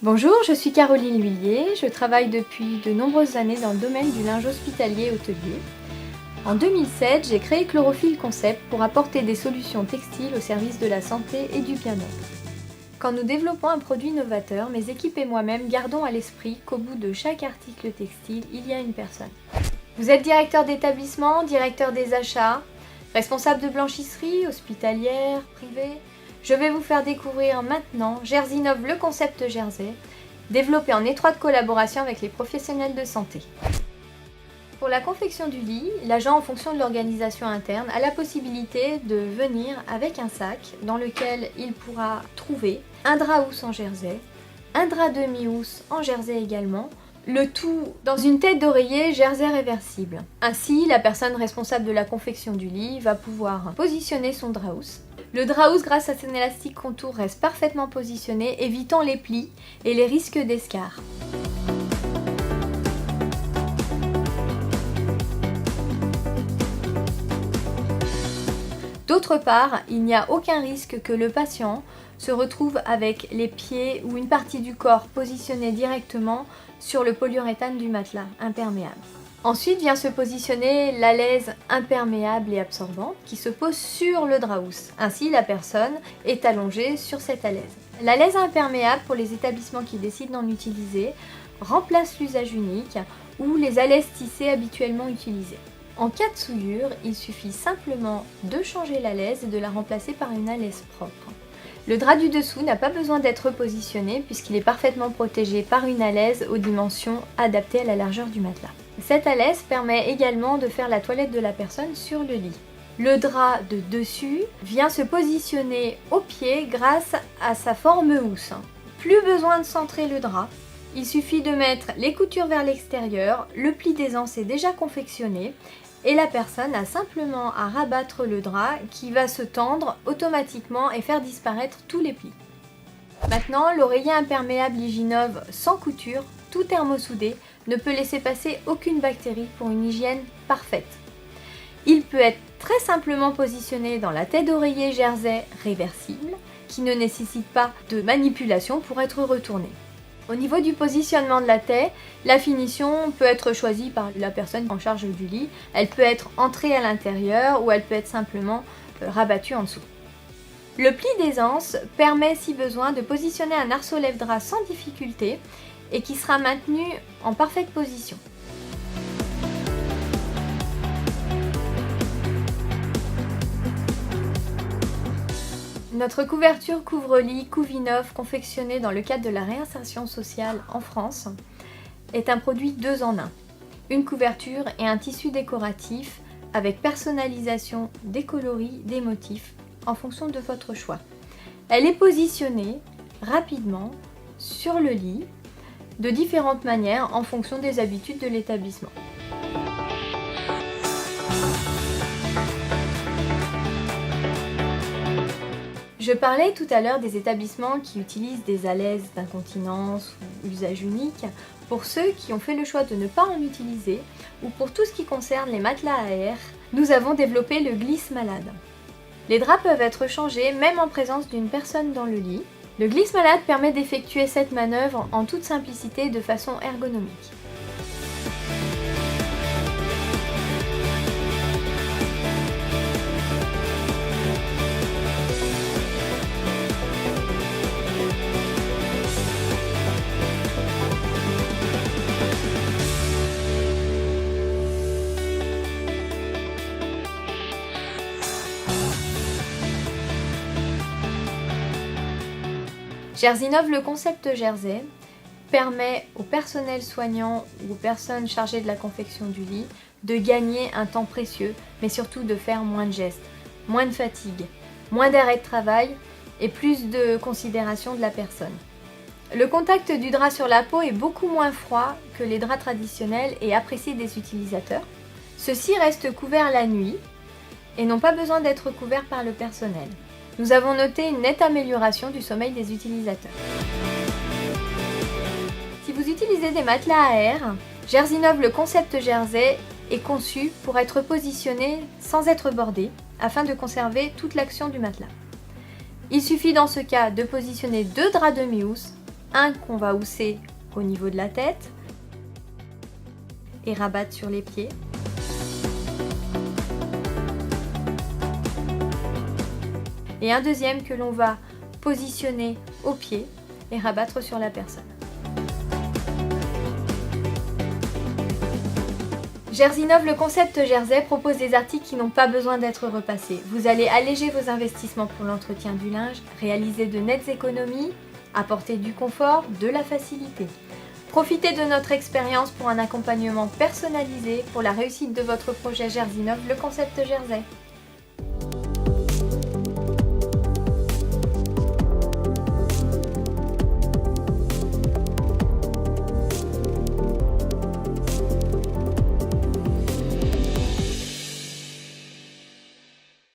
Bonjour, je suis Caroline Lhuillier, je travaille depuis de nombreuses années dans le domaine du linge hospitalier hôtelier. En 2007, j'ai créé Chlorophylle Concept pour apporter des solutions textiles au service de la santé et du bien-être. Quand nous développons un produit novateur, mes équipes et moi-même gardons à l'esprit qu'au bout de chaque article textile, il y a une personne. Vous êtes directeur d'établissement, directeur des achats, responsable de blanchisserie, hospitalière, privée. Je vais vous faire découvrir maintenant Jersinov le concept Jersey, développé en étroite collaboration avec les professionnels de santé. Pour la confection du lit, l'agent en fonction de l'organisation interne a la possibilité de venir avec un sac dans lequel il pourra trouver un drap housse en jersey, un drap demi-housse en jersey également, le tout dans une tête d'oreiller jersey réversible. Ainsi, la personne responsable de la confection du lit va pouvoir positionner son drap housse. Le drap housse, grâce à son élastique contour, reste parfaitement positionné, évitant les plis et les risques d'escarre. D'autre part, il n'y a aucun risque que le patient se retrouve avec les pieds ou une partie du corps positionnés directement sur le polyuréthane du matelas imperméable. Ensuite vient se positionner l'alaise imperméable et absorbante qui se pose sur le drap housse. Ainsi, la personne est allongée sur cette alaise. L'alaise imperméable, pour les établissements qui décident d'en utiliser, remplace l'usage unique ou les alaises tissées habituellement utilisées. En cas de souillure, il suffit simplement de changer l'alaise et de la remplacer par une alaise propre. Le drap du dessous n'a pas besoin d'être positionné puisqu'il est parfaitement protégé par une alaise aux dimensions adaptées à la largeur du matelas. Cette alaise permet également de faire la toilette de la personne sur le lit. Le drap de dessus vient se positionner au pied grâce à sa forme housse. Plus besoin de centrer le drap, il suffit de mettre les coutures vers l'extérieur, le pli d'aisance est déjà confectionné et la personne a simplement à rabattre le drap qui va se tendre automatiquement et faire disparaître tous les plis. Maintenant, l'oreiller imperméable Hygienov sans couture, tout thermosoudé, ne peut laisser passer aucune bactérie pour une hygiène parfaite. Il peut être très simplement positionné dans la tête d'oreiller jersey réversible qui ne nécessite pas de manipulation pour être retourné. Au niveau du positionnement de la tête, la finition peut être choisie par la personne en charge du lit. Elle peut être entrée à l'intérieur ou elle peut être simplement rabattue en dessous. Le pli d'aisance permet si besoin de positionner un arceau lève-drap sans difficulté et qui sera maintenu en parfaite position. Notre couverture couvre-lit Couvinov, confectionnée dans le cadre de la réinsertion sociale en France, est un produit 2 en 1. Une couverture et un tissu décoratif avec personnalisation des coloris, des motifs, en fonction de votre choix. Elle est positionnée rapidement sur le lit, de différentes manières en fonction des habitudes de l'établissement. Je parlais tout à l'heure des établissements qui utilisent des alaises d'incontinence ou usage unique. Pour ceux qui ont fait le choix de ne pas en utiliser, ou pour tout ce qui concerne les matelas à air, nous avons développé le glisse-malade. Les draps peuvent être changés même en présence d'une personne dans le lit. Le glisse-malade permet d'effectuer cette manœuvre en toute simplicité et de façon ergonomique. Jersinov le concept Jersey permet au personnel soignant ou aux personnes chargées de la confection du lit de gagner un temps précieux, mais surtout de faire moins de gestes, moins de fatigue, moins d'arrêt de travail et plus de considération de la personne. Le contact du drap sur la peau est beaucoup moins froid que les draps traditionnels et apprécié des utilisateurs. Ceux-ci restent couverts la nuit et n'ont pas besoin d'être couverts par le personnel. Nous avons noté une nette amélioration du sommeil des utilisateurs. Si vous utilisez des matelas à air, Jersinov le concept Jersey est conçu pour être positionné sans être bordé afin de conserver toute l'action du matelas. Il suffit dans ce cas de positionner 2 draps demi-housse un qu'on va housser au niveau de la tête et rabattre sur les pieds. Et un deuxième que l'on va positionner au pied et rabattre sur la personne. Jerseynov, le concept jersey, propose des articles qui n'ont pas besoin d'être repassés. Vous allez alléger vos investissements pour l'entretien du linge, réaliser de nettes économies, apporter du confort, de la facilité. Profitez de notre expérience pour un accompagnement personnalisé pour la réussite de votre projet Jerseynov, le concept jersey.